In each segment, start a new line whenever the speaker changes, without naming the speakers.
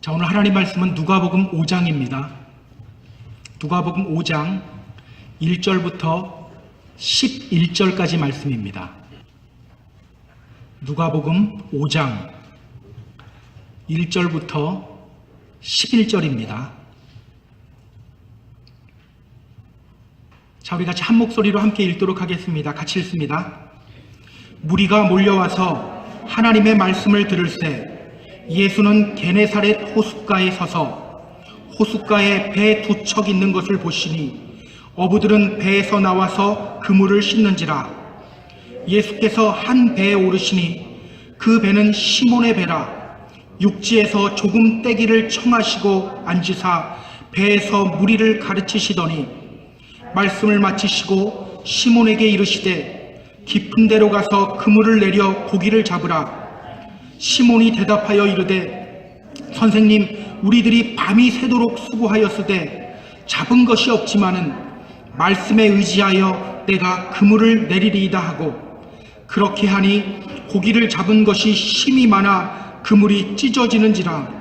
자, 오늘 하나님 말씀은 누가복음 5장입니다. 누가복음 5장 1절부터 11절까지 말씀입니다. 누가복음 5장 1절부터 11절입니다. 자, 우리 같이 한 목소리로 함께 읽도록 하겠습니다. 같이 읽습니다. 무리가 몰려와서 하나님의 말씀을 들을새 예수는 게네사렛 호숫가에 서서 호숫가에 배 두 척 있는 것을 보시니 어부들은 배에서 나와서 그물을 씻는지라. 예수께서 한 배에 오르시니 그 배는 시몬의 배라. 육지에서 조금 떼기를 청하시고 앉으사 배에서 무리를 가르치시더니 말씀을 마치시고 시몬에게 이르시되 깊은 데로 가서 그물을 내려 고기를 잡으라. 시몬이 대답하여 이르되 선생님, 우리들이 밤이 새도록 수고하였으되 잡은 것이 없지만은 말씀에 의지하여 내가 그물을 내리리이다 하고 그렇게 하니 고기를 잡은 것이 심히 많아 그물이 찢어지는지라.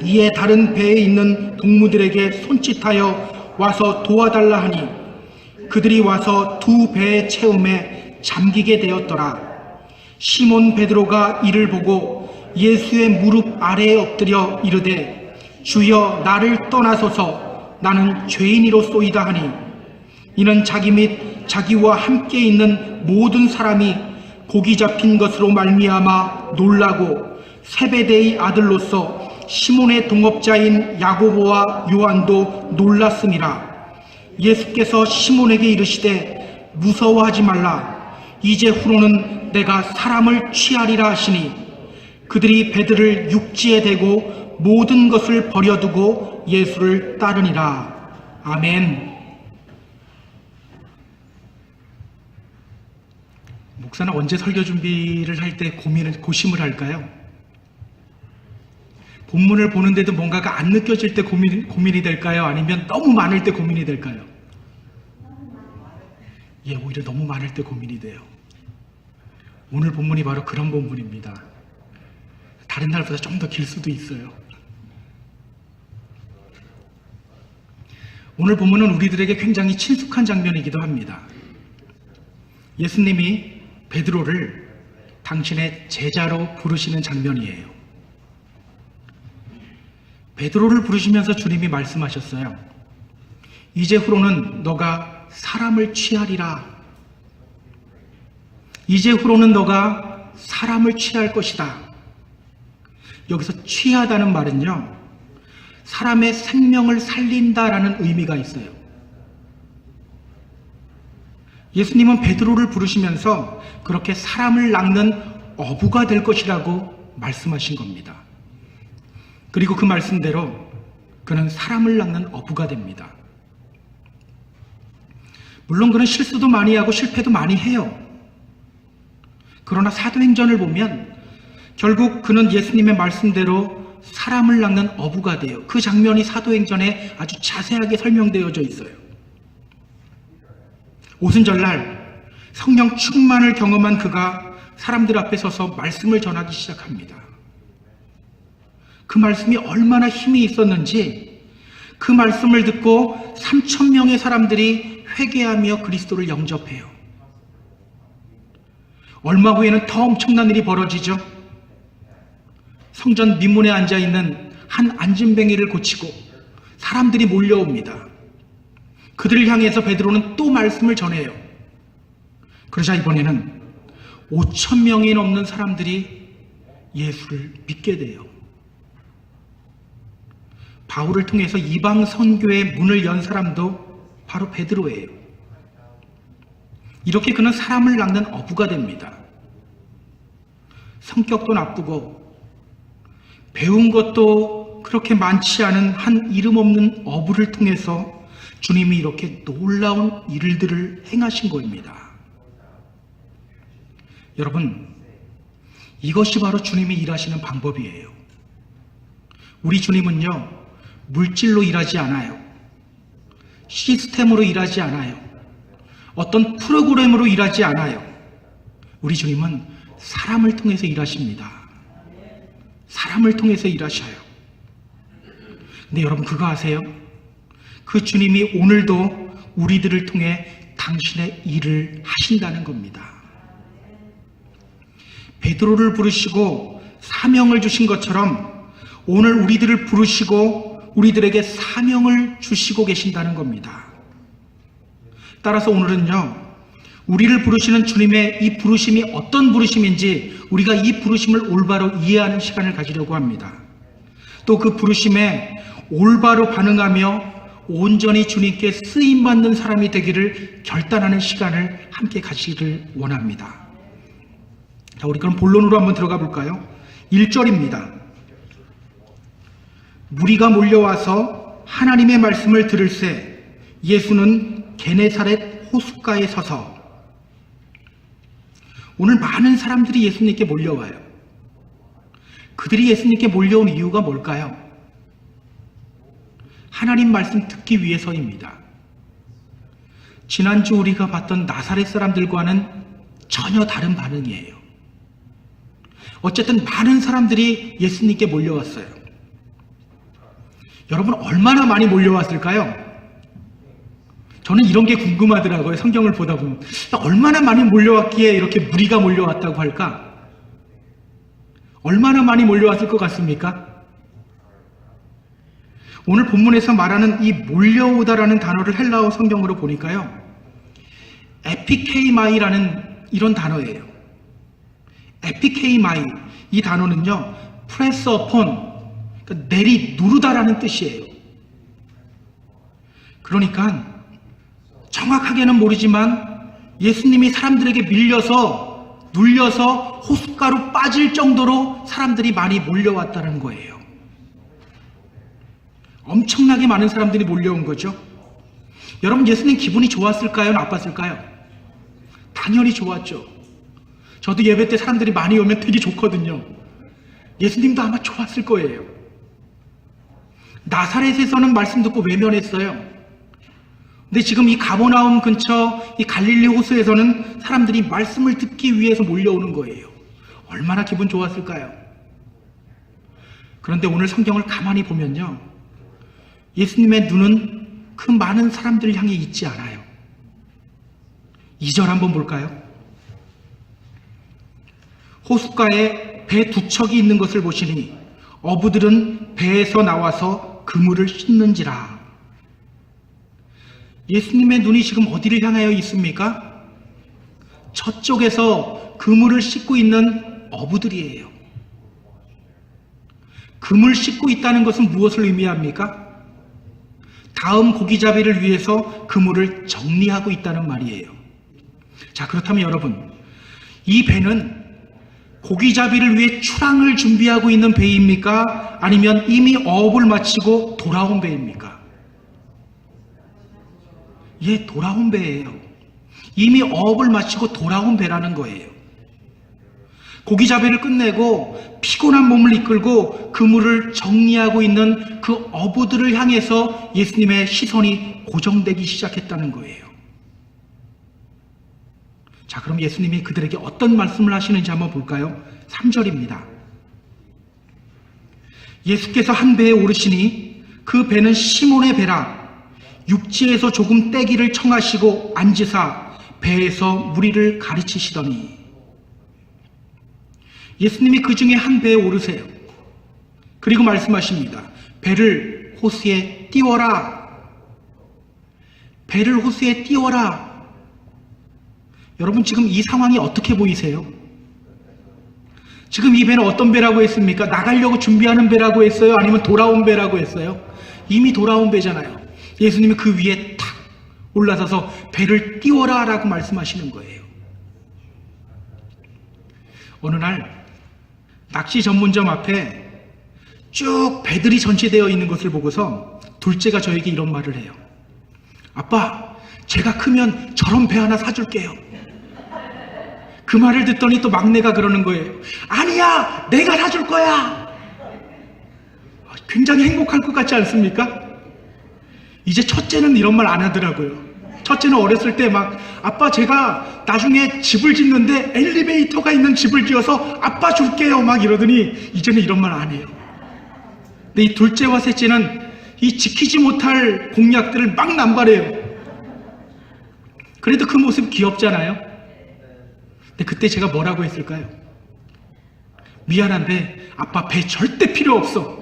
이에 다른 배에 있는 동무들에게 손짓하여 와서 도와달라 하니 그들이 와서 두 배의 채움에 잠기게 되었더라. 시몬 베드로가 이를 보고 예수의 무릎 아래에 엎드려 이르되 주여, 나를 떠나소서, 나는 죄인이로소이다 하니 이는 자기 및 자기와 함께 있는 모든 사람이 고기 잡힌 것으로 말미암아 놀라고 세베대의 아들로서 시몬의 동업자인 야고보와 요한도 놀랐음이라. 예수께서 시몬에게 이르시되 무서워하지 말라. 이제 후로는 내가 사람을 취하리라 하시니 그들이 배들을 육지에 대고 모든 것을 버려두고 예수를 따르니라. 아멘. 목사는 언제 설교 준비를 할 때 고심을 할까요? 본문을 보는데도 뭔가가 안 느껴질 때 고민이 될까요? 아니면 너무 많을 때 고민이 될까요? 예, 오히려 너무 많을 때 고민이 돼요. 오늘 본문이 바로 그런 본문입니다. 다른 날보다 좀 더 길 수도 있어요. 오늘 본문은 우리들에게 굉장히 친숙한 장면이기도 합니다. 예수님이 베드로를 당신의 제자로 부르시는 장면이에요. 베드로를 부르시면서 주님이 말씀하셨어요. 이제 후로는 너가 사람을 취하리라. 이제 후로는 너가 사람을 취할 것이다. 여기서 취하다는 말은요, 사람의 생명을 살린다라는 의미가 있어요. 예수님은 베드로를 부르시면서 그렇게 사람을 낚는 어부가 될 것이라고 말씀하신 겁니다. 그리고 그 말씀대로 그는 사람을 낚는 어부가 됩니다. 물론 그는 실수도 많이 하고 실패도 많이 해요. 그러나 사도행전을 보면 결국 그는 예수님의 말씀대로 사람을 낚는 어부가 돼요. 그 장면이 사도행전에 아주 자세하게 설명되어져 있어요. 오순절날 성령 충만을 경험한 그가 사람들 앞에 서서 말씀을 전하기 시작합니다. 그 말씀이 얼마나 힘이 있었는지 그 말씀을 듣고 3,000명의 사람들이 회개하며 그리스도를 영접해요. 얼마 후에는 더 엄청난 일이 벌어지죠. 성전 민문에 앉아있는 한 안진뱅이를 고치고 사람들이 몰려옵니다. 그들을 향해서 베드로는 또 말씀을 전해요. 그러자 이번에는 5,000명이 넘는 사람들이 예수를 믿게 돼요. 바울을 통해서 이방 선교의 문을 연 사람도 바로 베드로예요. 이렇게 그는 사람을 낚는 어부가 됩니다. 성격도 나쁘고 배운 것도 그렇게 많지 않은 한 이름 없는 어부를 통해서 주님이 이렇게 놀라운 일들을 행하신 것입니다. 여러분, 이것이 바로 주님이 일하시는 방법이에요. 우리 주님은요, 물질로 일하지 않아요. 시스템으로 일하지 않아요. 어떤 프로그램으로 일하지 않아요. 우리 주님은 사람을 통해서 일하십니다. 사람을 통해서 일하셔요. 근데 여러분 그거 아세요? 그 주님이 오늘도 우리들을 통해 당신의 일을 하신다는 겁니다. 베드로를 부르시고 사명을 주신 것처럼 오늘 우리들을 부르시고 우리들에게 사명을 주시고 계신다는 겁니다. 따라서 오늘은요, 우리를 부르시는 주님의 이 부르심이 어떤 부르심인지 우리가 이 부르심을 올바로 이해하는 시간을 가지려고 합니다. 또 그 부르심에 올바로 반응하며 온전히 주님께 쓰임받는 사람이 되기를 결단하는 시간을 함께 가지기를 원합니다. 자, 우리 그럼 본론으로 한번 들어가 볼까요? 1절입니다. 무리가 몰려와서 하나님의 말씀을 들을새 예수는 게네사렛 호숫가에 서서. 오늘 많은 사람들이 예수님께 몰려와요. 그들이 예수님께 몰려온 이유가 뭘까요? 하나님 말씀 듣기 위해서입니다. 지난주 우리가 봤던 나사렛 사람들과는 전혀 다른 반응이에요. 어쨌든 많은 사람들이 예수님께 몰려왔어요. 여러분 얼마나 많이 몰려왔을까요? 저는 이런 게 궁금하더라고요. 성경을 보다 보면 얼마나 많이 몰려왔기에 이렇게 무리가 몰려왔다고 할까? 얼마나 많이 몰려왔을 것 같습니까? 오늘 본문에서 말하는 이 몰려오다라는 단어를 헬라어 성경으로 보니까요, 에피케이마이라는 이런 단어예요. 에피케이마이, 이 단어는요 press upon, 그러니까 누르다라는 뜻이에요. 그러니까 정확하게는 모르지만 예수님이 사람들에게 밀려서 눌려서 호숫가로 빠질 정도로 사람들이 많이 몰려왔다는 거예요. 엄청나게 많은 사람들이 몰려온 거죠. 여러분 예수님 기분이 좋았을까요? 나빴을까요? 당연히 좋았죠. 저도 예배 때 사람들이 많이 오면 되게 좋거든요. 예수님도 아마 좋았을 거예요. 나사렛에서는 말씀 듣고 외면했어요. 근데 지금 이 가버나움 근처 이 갈릴리 호수에서는 사람들이 말씀을 듣기 위해서 몰려오는 거예요. 얼마나 기분 좋았을까요? 그런데 오늘 성경을 가만히 보면요, 예수님의 눈은 그 많은 사람들을 향해 있지 않아요. 2절 한번 볼까요? 호숫가에 배 두 척이 있는 것을 보시니 어부들은 배에서 나와서 그물을 씻는지라. 예수님의 눈이 지금 어디를 향하여 있습니까? 저쪽에서 그물을 씻고 있는 어부들이에요. 그물 씻고 있다는 것은 무엇을 의미합니까? 다음 고기잡이를 위해서 그물을 정리하고 있다는 말이에요. 자, 그렇다면 여러분, 이 배는 고기잡이를 위해 출항을 준비하고 있는 배입니까? 아니면 이미 어업을 마치고 돌아온 배입니까? 예, 돌아온 배예요. 이미 어업을 마치고 돌아온 배라는 거예요. 고기잡이를 끝내고 피곤한 몸을 이끌고 그물을 정리하고 있는 그 어부들을 향해서 예수님의 시선이 고정되기 시작했다는 거예요. 자, 그럼 예수님이 그들에게 어떤 말씀을 하시는지 한번 볼까요? 3절입니다. 예수께서 한 배에 오르시니 그 배는 시몬의 배라. 육지에서 조금 떼기를 청하시고 앉으사 배에서 무리를 가르치시더니. 예수님이 그 중에 한 배에 오르세요. 그리고 말씀하십니다. 배를 호수에 띄워라. 배를 호수에 띄워라. 여러분 지금 이 상황이 어떻게 보이세요? 지금 이 배는 어떤 배라고 했습니까? 나가려고 준비하는 배라고 했어요? 아니면 돌아온 배라고 했어요? 이미 돌아온 배잖아요. 예수님이 그 위에 탁 올라서서 배를 띄워라 라고 말씀하시는 거예요. 어느 날 낚시 전문점 앞에 쭉 배들이 전시되어 있는 것을 보고서 둘째가 저에게 이런 말을 해요. 아빠, 제가 크면 저런 배 하나 사줄게요. 그 말을 듣더니 또 막내가 그러는 거예요. 아니야, 내가 사줄 거야. 굉장히 행복할 것 같지 않습니까? 이제 첫째는 이런 말 안 하더라고요. 첫째는 어렸을 때 막 아빠 제가 나중에 집을 짓는데 엘리베이터가 있는 집을 지어서 아빠 줄게요 막 이러더니 이제는 이런 말 안 해요. 근데 이 둘째와 셋째는 이 지키지 못할 공약들을 막 남발해요. 그래도 그 모습 귀엽잖아요. 근데 그때 제가 뭐라고 했을까요? 미안한데 아빠 배 절대 필요 없어.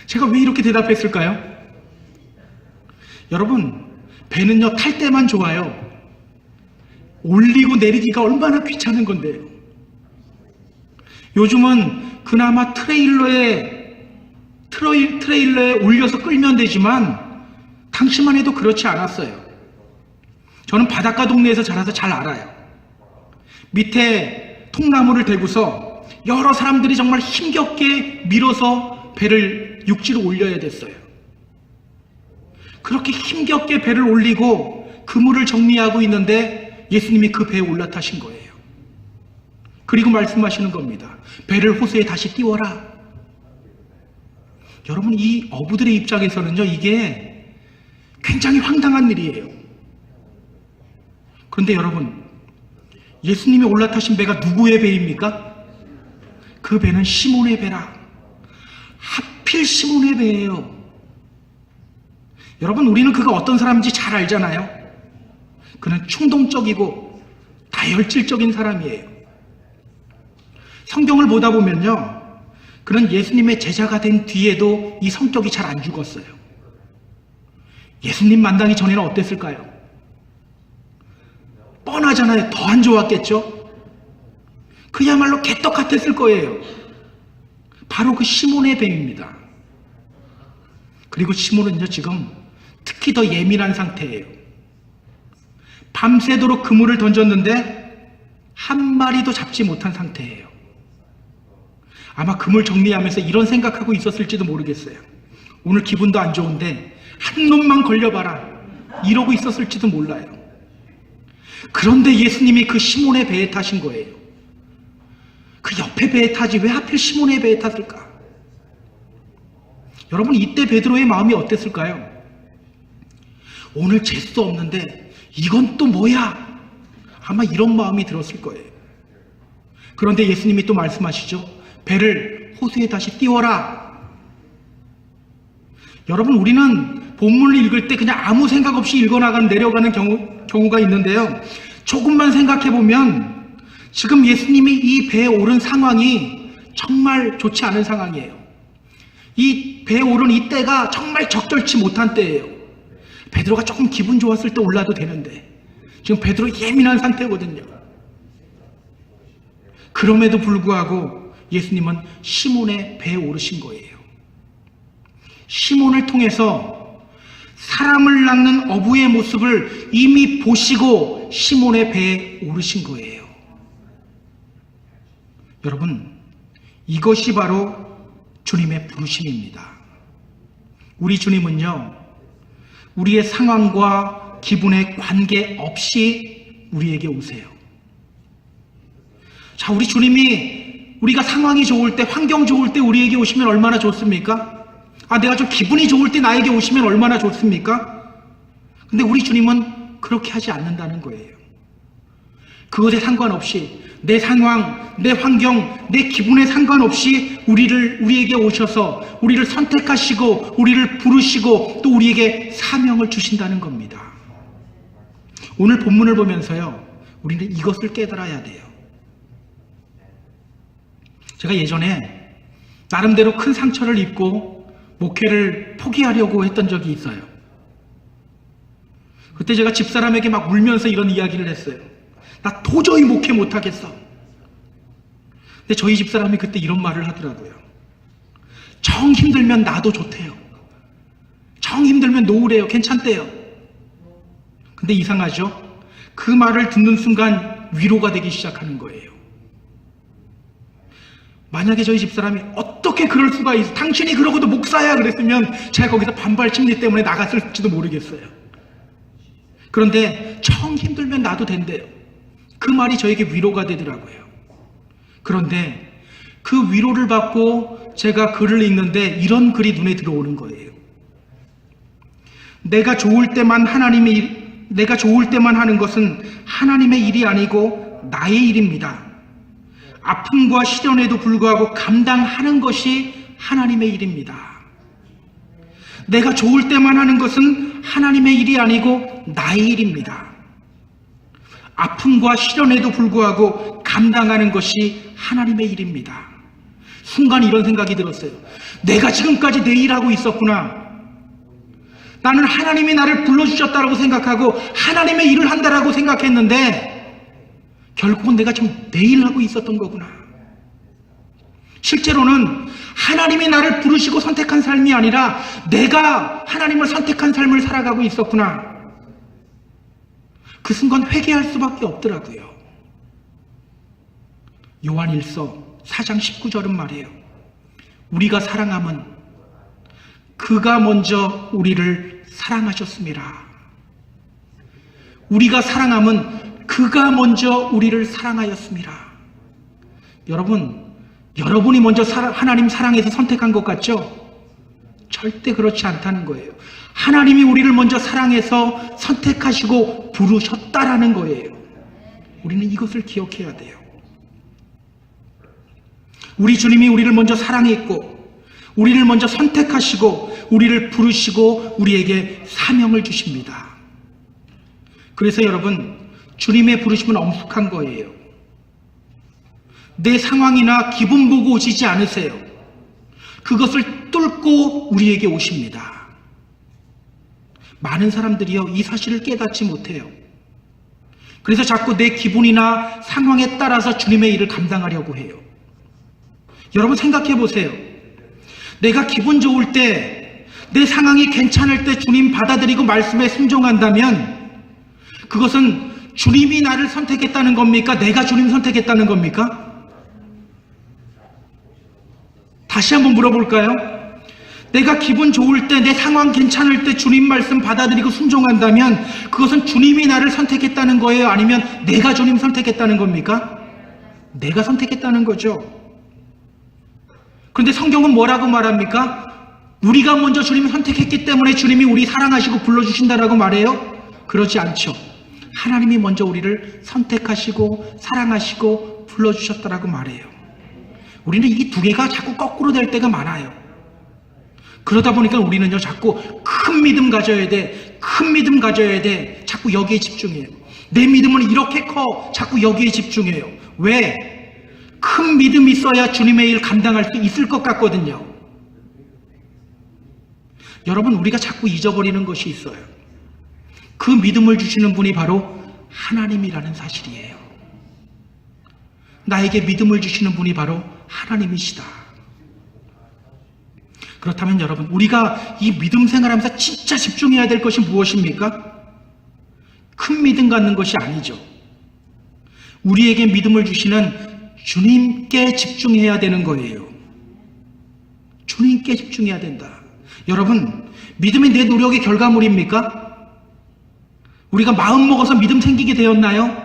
제가 왜 이렇게 대답했을까요? 여러분, 배는요 탈 때만 좋아요. 올리고 내리기가 얼마나 귀찮은 건데요. 요즘은 그나마 트레일러에 올려서 끌면 되지만 당시만 해도 그렇지 않았어요. 저는 바닷가 동네에서 자라서 잘 알아요. 밑에 통나무를 대고서 여러 사람들이 정말 힘겹게 밀어서 배를 육지로 올려야 됐어요. 그렇게 힘겹게 배를 올리고 그물을 정리하고 있는데 예수님이 그 배에 올라타신 거예요. 그리고 말씀하시는 겁니다. 배를 호수에 다시 띄워라. 여러분, 이 어부들의 입장에서는요, 이게 굉장히 황당한 일이에요. 그런데 여러분, 예수님이 올라타신 배가 누구의 배입니까? 그 배는 시몬의 배라. 하필 시몬의 배예요. 여러분, 우리는 그가 어떤 사람인지 잘 알잖아요. 그는 충동적이고 다혈질적인 사람이에요. 성경을 보다 보면요, 그는 예수님의 제자가 된 뒤에도 이 성격이 잘 안 죽었어요. 예수님 만나기 전에는 어땠을까요? 뻔하잖아요. 더 안 좋았겠죠? 그야말로 개떡 같았을 거예요. 바로 그 시몬의 배입니다. 그리고 시몬은요, 지금 특히 더 예민한 상태예요. 밤새도록 그물을 던졌는데 한 마리도 잡지 못한 상태예요. 아마 그물 정리하면서 이런 생각하고 있었을지도 모르겠어요. 오늘 기분도 안 좋은데 한 놈만 걸려봐라, 이러고 있었을지도 몰라요. 그런데 예수님이 그 시몬의 배에 타신 거예요. 그 옆에 배에 타지 왜 하필 시몬의 배에 탔을까? 여러분, 이때 베드로의 마음이 어땠을까요? 오늘 재수 없는데 이건 또 뭐야? 아마 이런 마음이 들었을 거예요. 그런데 예수님이 또 말씀하시죠. 배를 호수에 다시 띄워라. 여러분, 우리는 본문을 읽을 때 그냥 아무 생각 없이 읽어나가는, 내려가는 경우가 있는데요. 조금만 생각해보면 지금 예수님이 이 배에 오른 상황이 정말 좋지 않은 상황이에요. 이 배에 오른 이 때가 정말 적절치 못한 때예요. 베드로가 조금 기분 좋았을 때 올라도 되는데 지금 베드로 예민한 상태거든요. 그럼에도 불구하고 예수님은 시몬의 배에 오르신 거예요. 시몬을 통해서 사람을 낚는 어부의 모습을 이미 보시고 시몬의 배에 오르신 거예요. 여러분, 이것이 바로 주님의 부르심입니다. 우리 주님은요, 우리의 상황과 기분에 관계없이 우리에게 오세요. 자, 우리 주님이 우리가 상황이 좋을 때, 환경 좋을 때 우리에게 오시면 얼마나 좋습니까? 내가 좀 기분이 좋을 때 나에게 오시면 얼마나 좋습니까? 근데 우리 주님은 그렇게 하지 않는다는 거예요. 그것에 상관없이 내 상황, 내 환경, 내 기분에 상관없이 우리에게 오셔서 우리를 선택하시고 우리를 부르시고 또 우리에게 사명을 주신다는 겁니다. 오늘 본문을 보면서요, 우리는 이것을 깨달아야 돼요. 제가 예전에 나름대로 큰 상처를 입고 목회를 포기하려고 했던 적이 있어요. 그때 제가 집사람에게 막 울면서 이런 이야기를 했어요. 나 도저히 목회 못하겠어. 근데 저희 집사람이 그때 이런 말을 하더라고요. 정 힘들면 나도 좋대요. 정 힘들면 놓으래요. 괜찮대요. 근데 이상하죠? 그 말을 듣는 순간 위로가 되기 시작하는 거예요. 만약에 저희 집사람이 어떻게 그럴 수가 있어? 당신이 그러고도 목사야 그랬으면 제가 거기서 반발 심리 때문에 나갔을지도 모르겠어요. 그런데 정 힘들면 나도 된대요. 그 말이 저에게 위로가 되더라고요. 그런데 그 위로를 받고 제가 글을 읽는데 이런 글이 눈에 들어오는 거예요. 내가 좋을 때만 하는 것은 하나님의 일이 아니고 나의 일입니다. 아픔과 시련에도 불구하고 감당하는 것이 하나님의 일입니다. 내가 좋을 때만 하는 것은 하나님의 일이 아니고 나의 일입니다. 아픔과 시련에도 불구하고 감당하는 것이 하나님의 일입니다. 순간 이런 생각이 들었어요. 내가 지금까지 내 일하고 있었구나. 나는 하나님이 나를 불러주셨다고 생각하고 하나님의 일을 한다라고 생각했는데 결국은 내가 지금 내 일하고 있었던 거구나. 실제로는 하나님이 나를 부르시고 선택한 삶이 아니라 내가 하나님을 선택한 삶을 살아가고 있었구나. 그 순간 회개할 수밖에 없더라고요. 요한 1서 4장 19절은 말이에요. 우리가 사랑함은 그가 먼저 우리를 사랑하셨습니다. 우리가 사랑함은 그가 먼저 우리를 사랑하였습니다. 여러분이 먼저 하나님 사랑해서 선택한 것 같죠? 절대 그렇지 않다는 거예요. 하나님이 우리를 먼저 사랑해서 선택하시고 부르셨다라는 거예요. 우리는 이것을 기억해야 돼요. 우리 주님이 우리를 먼저 사랑했고 우리를 먼저 선택하시고 우리를 부르시고 우리에게 사명을 주십니다. 그래서 여러분, 주님의 부르심은 엄숙한 거예요. 내 상황이나 기분 보고 오시지 않으세요. 그것을 뚫고 우리에게 오십니다. 많은 사람들이요, 이 사실을 깨닫지 못해요. 그래서 자꾸 내 기분이나 상황에 따라서 주님의 일을 감당하려고 해요. 여러분 생각해 보세요. 내가 기분 좋을 때, 내 상황이 괜찮을 때 주님 받아들이고 말씀에 순종한다면 그것은 주님이 나를 선택했다는 겁니까? 내가 주님 선택했다는 겁니까? 다시 한번 물어볼까요? 내가 기분 좋을 때, 내 상황 괜찮을 때 주님 말씀 받아들이고 순종한다면 그것은 주님이 나를 선택했다는 거예요? 아니면 내가 주님 선택했다는 겁니까? 내가 선택했다는 거죠. 그런데 성경은 뭐라고 말합니까? 우리가 먼저 주님을 선택했기 때문에 주님이 우리 사랑하시고 불러주신다라고 말해요? 그렇지 않죠. 하나님이 먼저 우리를 선택하시고 사랑하시고 불러주셨다라고 말해요. 우리는 이 두 개가 자꾸 거꾸로 될 때가 많아요. 그러다 보니까 우리는요, 자꾸 큰 믿음 가져야 돼, 큰 믿음 가져야 돼, 자꾸 여기에 집중해요. 내 믿음은 이렇게 커, 자꾸 여기에 집중해요. 왜? 큰 믿음이 있어야 주님의 일 감당할 수 있을 것 같거든요. 여러분, 우리가 자꾸 잊어버리는 것이 있어요. 그 믿음을 주시는 분이 바로 하나님이라는 사실이에요. 나에게 믿음을 주시는 분이 바로 하나님이시다. 그렇다면 여러분, 우리가 이 믿음 생활하면서 진짜 집중해야 될 것이 무엇입니까? 큰 믿음 갖는 것이 아니죠. 우리에게 믿음을 주시는 주님께 집중해야 되는 거예요. 주님께 집중해야 된다. 여러분, 믿음이 내 노력의 결과물입니까? 우리가 마음 먹어서 믿음 생기게 되었나요?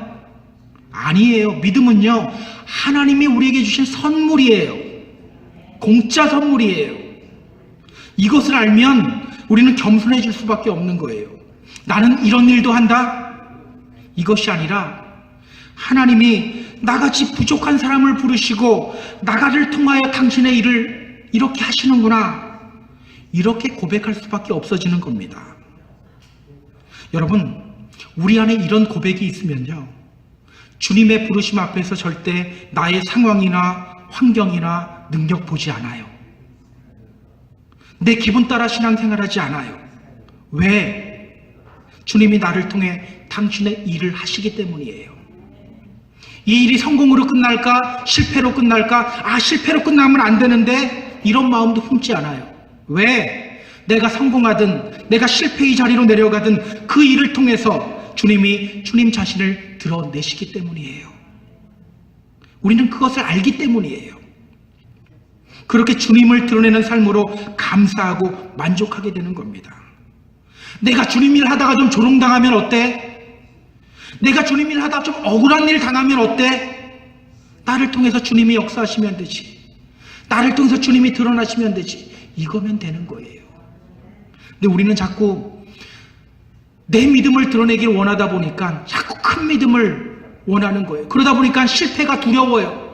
아니에요. 믿음은요, 하나님이 우리에게 주신 선물이에요. 공짜 선물이에요. 이것을 알면 우리는 겸손해질 수밖에 없는 거예요. 나는 이런 일도 한다? 이것이 아니라 하나님이 나같이 부족한 사람을 부르시고 나를 통하여 당신의 일을 이렇게 하시는구나, 이렇게 고백할 수밖에 없어지는 겁니다. 여러분, 우리 안에 이런 고백이 있으면요, 주님의 부르심 앞에서 절대 나의 상황이나 환경이나 능력 보지 않아요. 내 기분 따라 신앙생활하지 않아요. 왜? 주님이 나를 통해 당신의 일을 하시기 때문이에요. 이 일이 성공으로 끝날까? 실패로 끝날까? 실패로 끝나면 안 되는데, 이런 마음도 품지 않아요. 왜? 내가 성공하든 내가 실패의 자리로 내려가든 그 일을 통해서 주님이 주님 자신을 드러내시기 때문이에요. 우리는 그것을 알기 때문이에요. 그렇게 주님을 드러내는 삶으로 감사하고 만족하게 되는 겁니다. 내가 주님 일 하다가 좀 조롱당하면 어때? 내가 주님 일 하다가 좀 억울한 일 당하면 어때? 나를 통해서 주님이 역사하시면 되지. 나를 통해서 주님이 드러나시면 되지. 이거면 되는 거예요. 근데 우리는 자꾸 내 믿음을 드러내기를 원하다 보니까 자꾸 큰 믿음을 원하는 거예요. 그러다 보니까 실패가 두려워요.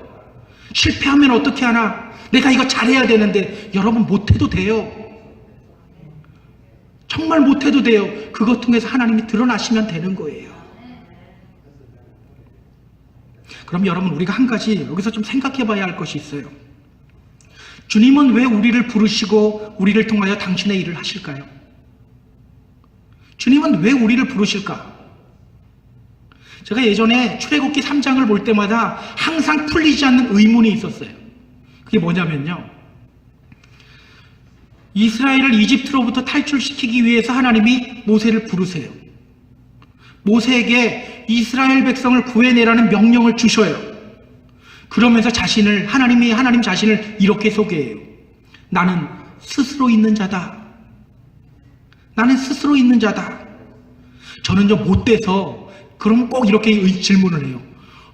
실패하면 어떻게 하나? 내가 이거 잘해야 되는데, 여러분, 못해도 돼요. 정말 못해도 돼요. 그것 통해서 하나님이 드러나시면 되는 거예요. 그럼 여러분, 우리가 한 가지 여기서 좀 생각해 봐야 할 것이 있어요. 주님은 왜 우리를 부르시고 우리를 통하여 당신의 일을 하실까요? 주님은 왜 우리를 부르실까? 제가 예전에 출애굽기 3장을 볼 때마다 항상 풀리지 않는 의문이 있었어요. 그게 뭐냐면요, 이스라엘을 이집트로부터 탈출시키기 위해서 하나님이 모세를 부르세요. 모세에게 이스라엘 백성을 구해내라는 명령을 주셔요. 그러면서 하나님 자신을 이렇게 소개해요. 나는 스스로 있는 자다. 나는 스스로 있는 자다. 저는요, 못돼서 그럼 꼭 이렇게 질문을 해요.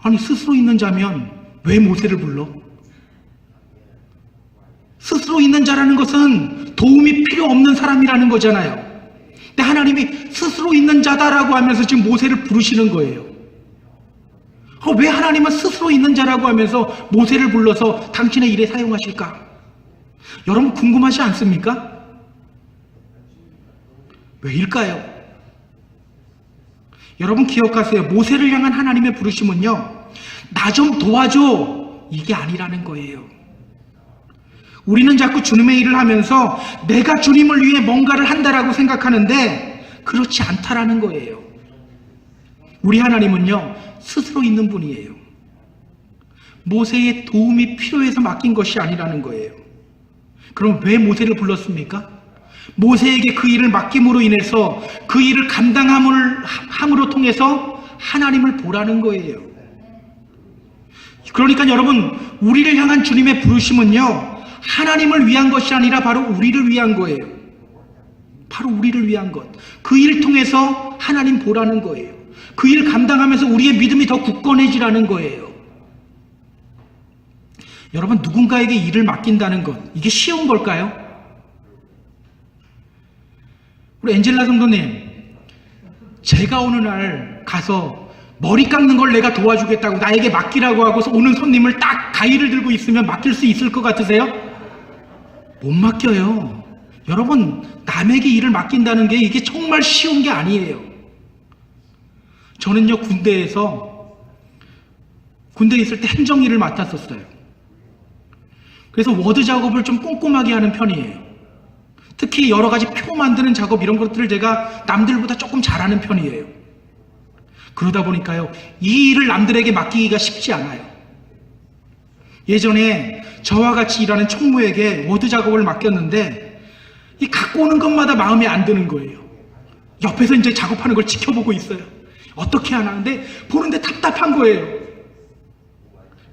아니, 스스로 있는 자면 왜 모세를 불러? 스스로 있는 자라는 것은 도움이 필요 없는 사람이라는 거잖아요. 근데 하나님이 스스로 있는 자다라고 하면서 지금 모세를 부르시는 거예요. 왜 하나님은 스스로 있는 자라고 하면서 모세를 불러서 당신의 일에 사용하실까? 여러분, 궁금하지 않습니까? 왜일까요? 여러분, 기억하세요. 모세를 향한 하나님의 부르심은요, 나 좀 도와줘, 이게 아니라는 거예요. 우리는 자꾸 주님의 일을 하면서 내가 주님을 위해 뭔가를 한다라고 생각하는데 그렇지 않다라는 거예요. 우리 하나님은요, 스스로 있는 분이에요. 모세의 도움이 필요해서 맡긴 것이 아니라는 거예요. 그럼 왜 모세를 불렀습니까? 모세에게 그 일을 맡김으로 인해서 그 일을 감당함으로 통해서 하나님을 보라는 거예요. 그러니까 여러분, 우리를 향한 주님의 부르심은요, 하나님을 위한 것이 아니라 바로 우리를 위한 거예요. 바로 우리를 위한 것. 그 일 통해서 하나님 보라는 거예요. 그 일 감당하면서 우리의 믿음이 더 굳건해지라는 거예요. 여러분, 누군가에게 일을 맡긴다는 것, 이게 쉬운 걸까요? 우리 엔젤라 성도님, 제가 어느 날 가서 머리 깎는 걸 내가 도와주겠다고 나에게 맡기라고 하고서 오는 손님을 딱 가위를 들고 있으면 맡길 수 있을 것 같으세요? 못 맡겨요. 여러분, 남에게 일을 맡긴다는 게 이게 정말 쉬운 게 아니에요. 저는요, 군대에 있을 때 행정일을 맡았었어요. 그래서 워드 작업을 좀 꼼꼼하게 하는 편이에요. 특히 여러 가지 표 만드는 작업, 이런 것들을 제가 남들보다 조금 잘하는 편이에요. 그러다 보니까요, 이 일을 남들에게 맡기기가 쉽지 않아요. 예전에 저와 같이 일하는 총무에게 워드 작업을 맡겼는데 이 갖고 오는 것마다 마음에 안 드는 거예요. 옆에서 이제 작업하는 걸 지켜보고 있어요. 어떻게 하나 하는데 보는데 답답한 거예요.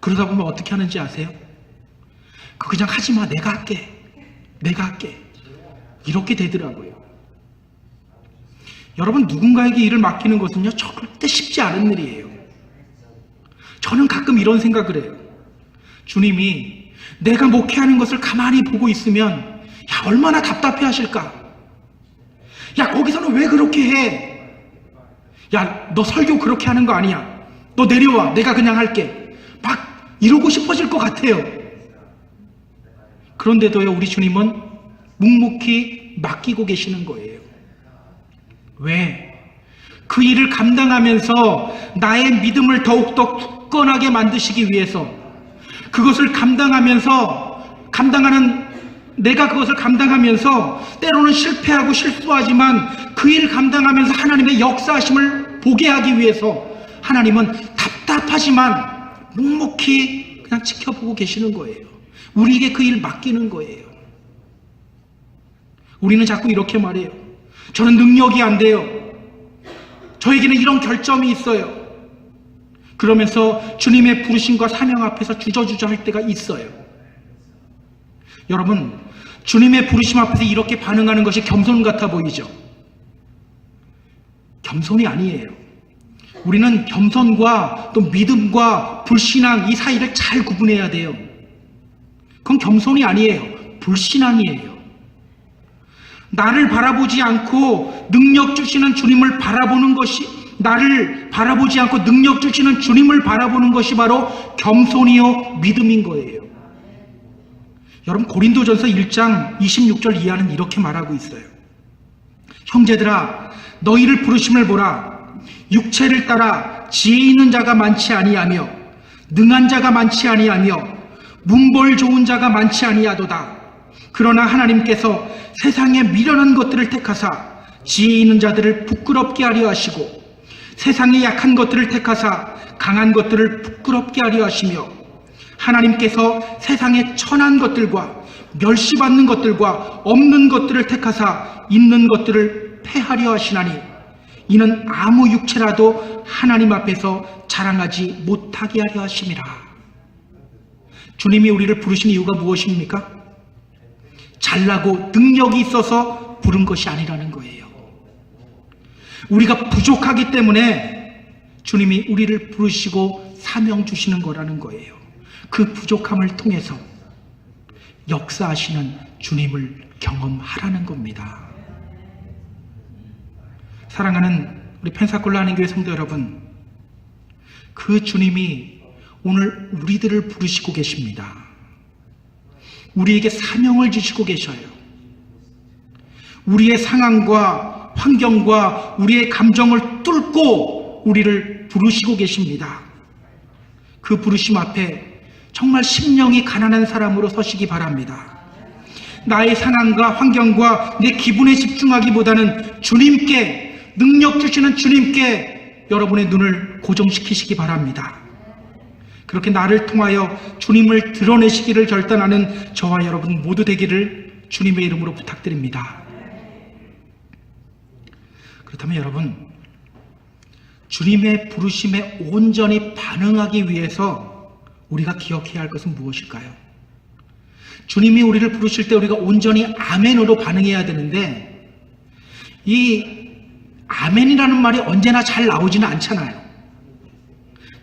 그러다 보면 어떻게 하는지 아세요? 그냥 하지 마, 내가 할게. 이렇게 되더라고요. 여러분, 누군가에게 일을 맡기는 것은요, 절대 쉽지 않은 일이에요. 저는 가끔 이런 생각을 해요. 주님이 내가 목회하는 것을 가만히 보고 있으면 얼마나 답답해 하실까? 거기서는 왜 그렇게 해? 너 설교 그렇게 하는 거 아니야. 너 내려와, 내가 그냥 할게. 막 이러고 싶어질 것 같아요. 그런데도요, 우리 주님은 묵묵히 맡기고 계시는 거예요. 왜? 그 일을 감당하면서 나의 믿음을 더욱더 굳건하게 만드시기 위해서, 그것을 내가 그것을 감당하면서 때로는 실패하고 실수하지만 그 일을 감당하면서 하나님의 역사하심을 보게 하기 위해서 하나님은 답답하지만 묵묵히 그냥 지켜보고 계시는 거예요. 우리에게 그 일 맡기는 거예요. 우리는 자꾸 이렇게 말해요. 저는 능력이 안 돼요. 저에게는 이런 결점이 있어요. 그러면서 주님의 부르심과 사명 앞에서 주저주저 할 때가 있어요. 여러분, 주님의 부르심 앞에서 이렇게 반응하는 것이 겸손 같아 보이죠? 겸손이 아니에요. 우리는 겸손과 또 믿음과 불신앙, 이 사이를 잘 구분해야 돼요. 그건 겸손이 아니에요. 불신앙이에요. 나를 바라보지 않고 능력 주시는 주님을 바라보는 것이, 나를 바라보지 않고 능력 주시는 주님을 바라보는 것이 바로 겸손이요 믿음인 거예요. 여러분, 고린도전서 1장 26절 이하는 이렇게 말하고 있어요. 형제들아, 너희를 부르심을 보라. 육체를 따라 지혜 있는 자가 많지 아니하며 능한 자가 많지 아니하며 문벌 좋은 자가 많지 아니하도다. 그러나 하나님께서 세상에 미련한 것들을 택하사 지혜 있는 자들을 부끄럽게 하려 하시고 세상에 약한 것들을 택하사 강한 것들을 부끄럽게 하려 하시며 하나님께서 세상에 천한 것들과 멸시받는 것들과 없는 것들을 택하사 있는 것들을 패하려 하시나니 이는 아무 육체라도 하나님 앞에서 자랑하지 못하게 하려 하심이라. 주님이 우리를 부르신 이유가 무엇입니까? 잘나고 능력이 있어서 부른 것이 아니라는 거예요. 우리가 부족하기 때문에 주님이 우리를 부르시고 사명 주시는 거라는 거예요. 그 부족함을 통해서 역사하시는 주님을 경험하라는 겁니다. 사랑하는 우리 펜사콜라 한인교회 성도 여러분, 그 주님이 오늘 우리들을 부르시고 계십니다. 우리에게 사명을 주시고 계셔요. 우리의 상황과 환경과 우리의 감정을 뚫고 우리를 부르시고 계십니다. 그 부르심 앞에 정말 심령이 가난한 사람으로 서시기 바랍니다. 나의 상황과 환경과 내 기분에 집중하기보다는 주님께, 능력 주시는 주님께 여러분의 눈을 고정시키시기 바랍니다. 그렇게 나를 통하여 주님을 드러내시기를 결단하는 저와 여러분 모두 되기를 주님의 이름으로 부탁드립니다. 그렇다면 여러분, 주님의 부르심에 온전히 반응하기 위해서 우리가 기억해야 할 것은 무엇일까요? 주님이 우리를 부르실 때 우리가 온전히 아멘으로 반응해야 되는데 이 아멘이라는 말이 언제나 잘 나오지는 않잖아요.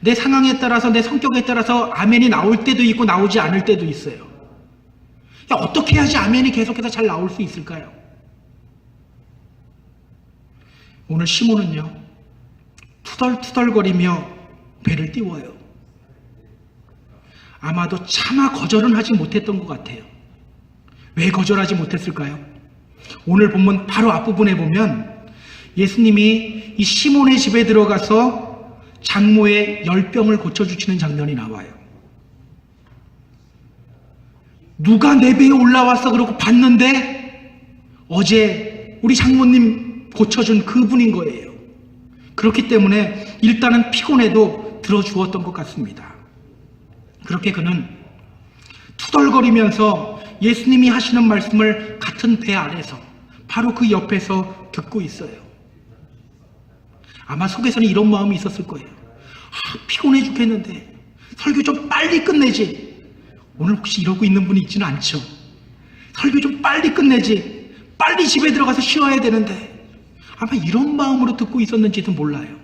내 상황에 따라서 내 성격에 따라서 아멘이 나올 때도 있고 나오지 않을 때도 있어요. 어떻게 해야지 아멘이 계속해서 잘 나올 수 있을까요? 오늘 시몬은요, 투덜투덜거리며 배를 띄워요. 아마도 차마 거절은 하지 못했던 것 같아요. 왜 거절하지 못했을까요? 오늘 본문 바로 앞부분에 보면 예수님이 이 시몬의 집에 들어가서 장모의 열병을 고쳐주시는 장면이 나와요. 누가 내 배에 올라와서 그러고 봤는데 어제 우리 장모님 고쳐준 그분인 거예요. 그렇기 때문에 일단은 피곤해도 들어주었던 것 같습니다. 그렇게 그는 투덜거리면서 예수님이 하시는 말씀을 같은 배 아래서 바로 그 옆에서 듣고 있어요. 아마 속에서는 이런 마음이 있었을 거예요. 피곤해 죽겠는데 설교 좀 빨리 끝내지. 오늘 혹시 이러고 있는 분이 있지는 않죠? 설교 좀 빨리 끝내지. 빨리 집에 들어가서 쉬어야 되는데. 아마 이런 마음으로 듣고 있었는지도 몰라요.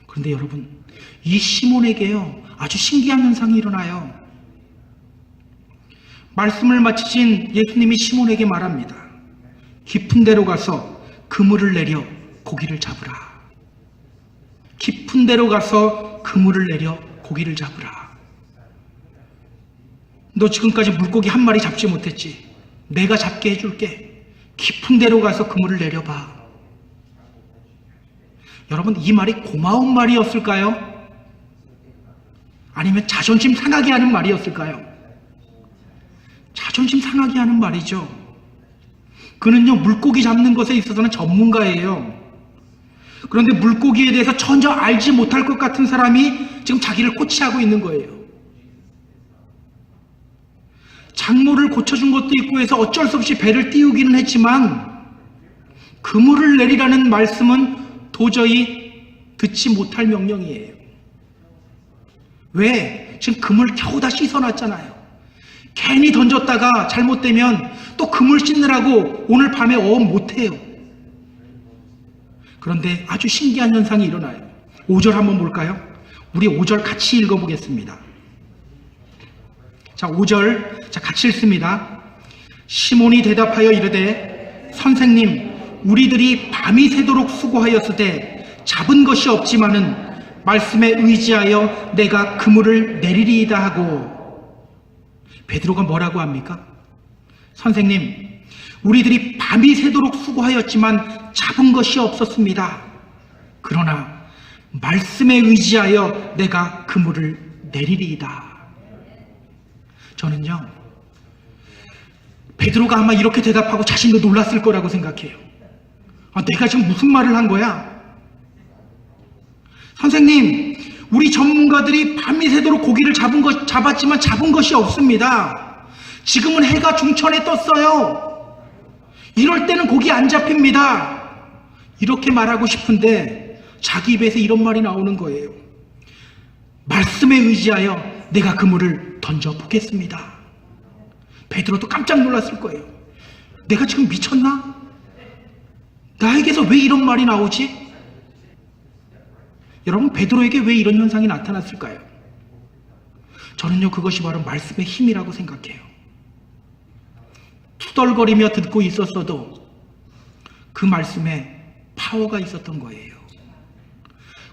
그런데 여러분, 이 시몬에게요, 아주 신기한 현상이 일어나요. 말씀을 마치신 예수님이 시몬에게 말합니다. 깊은 데로 가서 그물을 내려 고기를 잡으라. 깊은 데로 가서 그물을 내려 고기를 잡으라. 너 지금까지 물고기 한 마리 잡지 못했지? 내가 잡게 해줄게. 깊은 데로 가서 그물을 내려봐. 여러분, 이 말이 고마운 말이었을까요? 아니면 자존심 상하게 하는 말이었을까요? 자존심 상하게 하는 말이죠. 그는요, 물고기 잡는 것에 있어서는 전문가예요. 그런데 물고기에 대해서 전혀 알지 못할 것 같은 사람이 지금 자기를 코치하고 있는 거예요. 장모를 고쳐준 것도 있고 해서 어쩔 수 없이 배를 띄우기는 했지만 그물을 내리라는 말씀은 도저히 듣지 못할 명령이에요. 왜? 지금 그물 겨우 다 씻어놨잖아요. 괜히 던졌다가 잘못되면 또 그물 씻느라고 오늘 밤에 어업 못해요. 그런데 아주 신기한 현상이 일어나요. 5절 한번 볼까요? 우리 5절 같이 읽어보겠습니다. 자, 5절 같이 읽습니다. 시몬이 대답하여 이르되 선생님, 우리들이 밤이 새도록 수고하였으되 잡은 것이 없지만은 말씀에 의지하여 내가 그물을 내리리이다 하고. 베드로가 뭐라고 합니까? 선생님, 우리들이 밤이 새도록 수고하였지만 잡은 것이 없었습니다. 그러나 말씀에 의지하여 내가 그물을 내리리이다. 저는요, 베드로가 아마 이렇게 대답하고 자신도 놀랐을 거라고 생각해요. 내가 지금 무슨 말을 한 거야? 선생님, 우리 전문가들이 밤이 새도록 고기를 잡았지만 잡은 것이 없습니다. 지금은 해가 중천에 떴어요. 이럴 때는 고기 안 잡힙니다. 이렇게 말하고 싶은데 자기 입에서 이런 말이 나오는 거예요. 말씀에 의지하여 내가 그물을 던져보겠습니다. 베드로도 깜짝 놀랐을 거예요. 내가 지금 미쳤나? 나에게서 왜 이런 말이 나오지? 여러분, 베드로에게 왜 이런 현상이 나타났을까요? 저는요, 그것이 바로 말씀의 힘이라고 생각해요. 투덜거리며 듣고 있었어도 그 말씀에 파워가 있었던 거예요.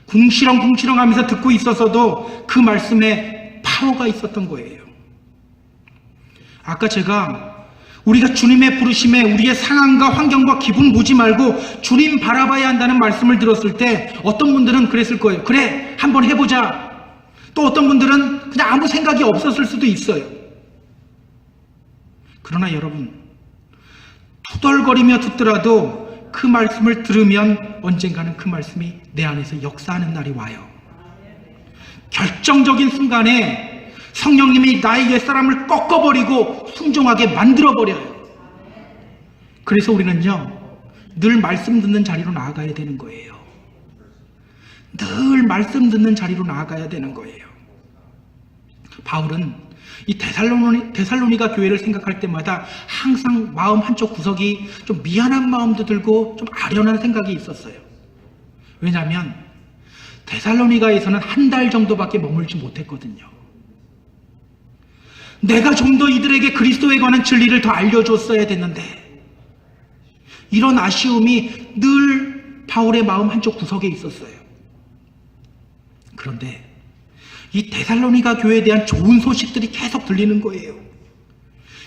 궁시렁궁시렁 하면서 듣고 있었어도 그 말씀에 파워가 있었던 거예요. 아까 제가 우리가 주님의 부르심에 우리의 상황과 환경과 기분 보지 말고 주님 바라봐야 한다는 말씀을 들었을 때 어떤 분들은 그랬을 거예요. 그래, 한번 해보자. 또 어떤 분들은 그냥 아무 생각이 없었을 수도 있어요. 그러나 여러분, 투덜거리며 듣더라도 그 말씀을 들으면 언젠가는 그 말씀이 내 안에서 역사하는 날이 와요. 결정적인 순간에 성령님이 나의 옛사람을 꺾어버리고 순종하게 만들어버려요. 그래서 우리는요, 늘 말씀 듣는 자리로 나아가야 되는 거예요. 늘 말씀 듣는 자리로 나아가야 되는 거예요. 바울은 이 데살로니가 교회를 생각할 때마다 항상 마음 한쪽 구석이 좀 미안한 마음도 들고 좀 아련한 생각이 있었어요. 왜냐하면 데살로니가에서는 한 달 정도밖에 머물지 못했거든요. 내가 좀 더 이들에게 그리스도에 관한 진리를 더 알려줬어야 됐는데, 이런 아쉬움이 늘 바울의 마음 한쪽 구석에 있었어요. 그런데 이 데살로니가 교회에 대한 좋은 소식들이 계속 들리는 거예요.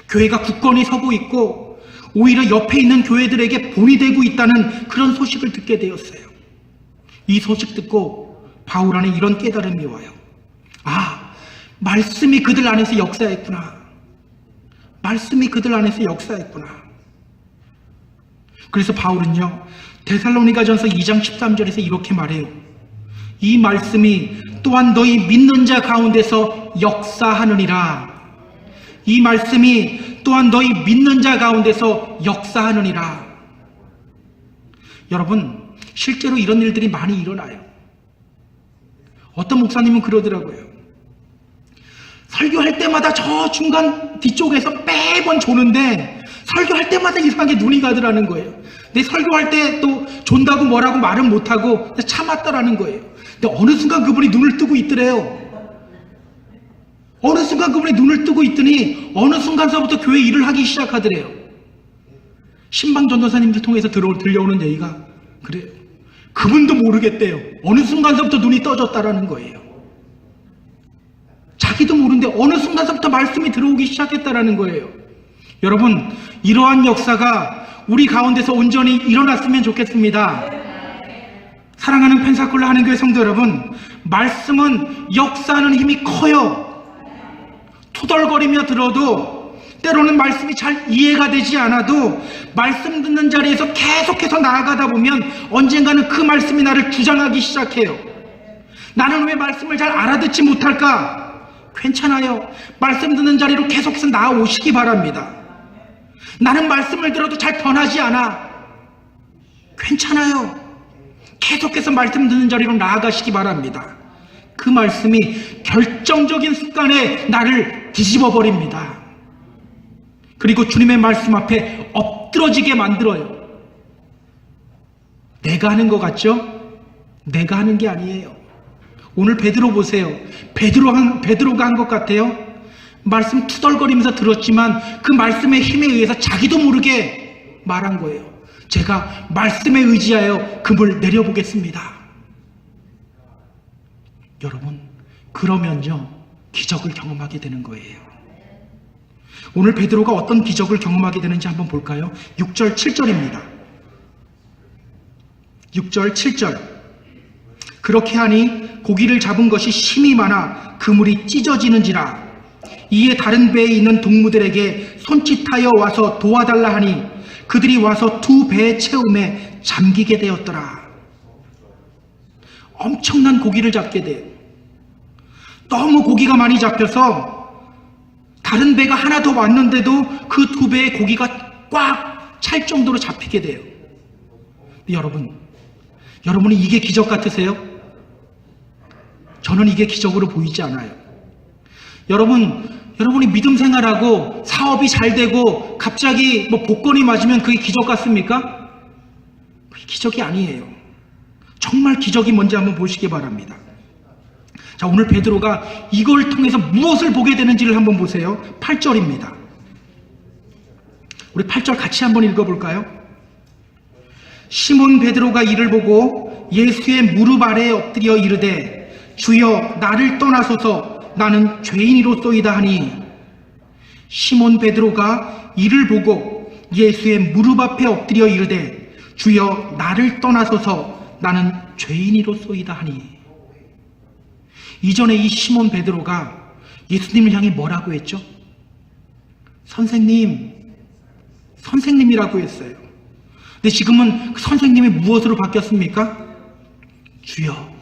교회가 굳건히 서고 있고 오히려 옆에 있는 교회들에게 본이 되고 있다는 그런 소식을 듣게 되었어요. 이 소식 듣고 바울 안에 이런 깨달음이 와요. 말씀이 그들 안에서 역사했구나. 말씀이 그들 안에서 역사했구나. 그래서 바울은요, 데살로니가전서 2장 13절에서 이렇게 말해요. 이 말씀이 또한 너희 믿는 자 가운데서 역사하느니라. 이 말씀이 또한 너희 믿는 자 가운데서 역사하느니라. 여러분, 실제로 이런 일들이 많이 일어나요. 어떤 목사님은 그러더라고요. 설교할 때마다 저 중간 뒤쪽에서 매번 조는데 설교할 때마다 이상하게 눈이 가더라는 거예요. 근데 설교할 때 또 존다고 뭐라고 말은 못하고 참았다라는 거예요. 근데 어느 순간 그분이 눈을 뜨고 있더래요. 어느 순간 그분이 눈을 뜨고 있더니 어느 순간서부터 교회 일을 하기 시작하더래요. 신방 전도사님들 통해서 들려오는 얘기가 그래요. 그분도 모르겠대요. 어느 순간서부터 눈이 떠졌다라는 거예요. 자기도 모르는데 어느 순간서부터 말씀이 들어오기 시작했다라는 거예요. 여러분, 이러한 역사가 우리 가운데서 온전히 일어났으면 좋겠습니다. 사랑하는 펜사콜라 하는교회 성도 여러분, 말씀은 역사하는 힘이 커요. 투덜거리며 들어도, 때로는 말씀이 잘 이해가 되지 않아도 말씀 듣는 자리에서 계속해서 나아가다 보면 언젠가는 그 말씀이 나를 주장하기 시작해요. 나는 왜 말씀을 잘 알아듣지 못할까? 괜찮아요. 말씀 듣는 자리로 계속해서 나아오시기 바랍니다. 나는 말씀을 들어도 잘 변하지 않아. 괜찮아요. 계속해서 말씀 듣는 자리로 나아가시기 바랍니다. 그 말씀이 결정적인 순간에 나를 뒤집어 버립니다. 그리고 주님의 말씀 앞에 엎드러지게 만들어요. 내가 하는 것 같죠? 내가 하는 게 아니에요. 오늘 베드로 보세요. 베드로가 한 것 같아요. 말씀 투덜거리면서 들었지만 그 말씀의 힘에 의해서 자기도 모르게 말한 거예요. 제가 말씀에 의지하여 금을 내려보겠습니다. 여러분, 그러면요, 기적을 경험하게 되는 거예요. 오늘 베드로가 어떤 기적을 경험하게 되는지 한번 볼까요? 6절, 7절입니다. 6절, 7절. 그렇게 하니 고기를 잡은 것이 심히 많아 그물이 찢어지는지라. 이에 다른 배에 있는 동무들에게 손짓하여 와서 도와달라 하니 그들이 와서 두 배의 채움에 잠기게 되었더라. 엄청난 고기를 잡게 돼요. 너무 고기가 많이 잡혀서 다른 배가 하나 더 왔는데도 그 두 배의 고기가 꽉 찰 정도로 잡히게 돼요. 여러분이 이게 기적 같으세요? 저는 이게 기적으로 보이지 않아요. 여러분이 믿음 생활하고 사업이 잘 되고 갑자기 복권이 맞으면 그게 기적 같습니까? 그게 기적이 아니에요. 정말 기적이 뭔지 한번 보시기 바랍니다. 자, 오늘 베드로가 이걸 통해서 무엇을 보게 되는지를 한번 보세요. 8절입니다. 우리 8절 같이 한번 읽어볼까요? 시몬 베드로가 이를 보고 예수의 무릎 아래에 엎드려 이르되 주여 나를 떠나소서 나는 죄인이로소이다 하니. 시몬 베드로가 이를 보고 예수의 무릎 앞에 엎드려 이르되 주여 나를 떠나소서 나는 죄인이로소이다 하니. 이전에 이 시몬 베드로가 예수님을 향해 뭐라고 했죠? 선생님이라고 했어요. 근데 지금은 그 선생님이 무엇으로 바뀌었습니까? 주여,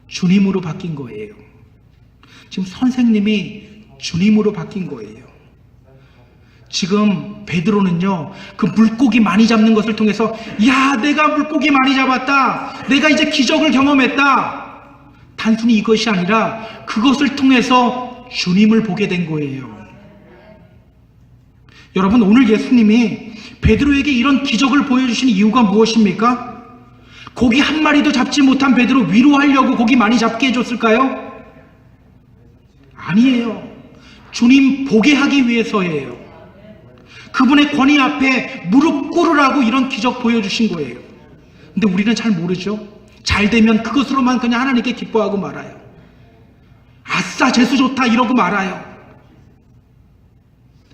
주님으로 바뀐 거예요. 지금 선생님이 주님으로 바뀐 거예요. 지금 베드로는요, 그 물고기 많이 잡는 것을 통해서 야, 내가 물고기 많이 잡았다. 내가 이제 기적을 경험했다. 단순히 이것이 아니라 그것을 통해서 주님을 보게 된 거예요. 여러분, 오늘 예수님이 베드로에게 이런 기적을 보여주신 이유가 무엇입니까? 고기 한 마리도 잡지 못한 베드로 위로하려고 고기 많이 잡게 해줬을까요? 아니에요. 주님 보게 하기 위해서예요. 그분의 권위 앞에 무릎 꿇으라고 이런 기적 보여주신 거예요. 근데 우리는 잘 모르죠. 잘 되면 그것으로만 그냥 하나님께 기뻐하고 말아요. 아싸, 재수 좋다 이러고 말아요.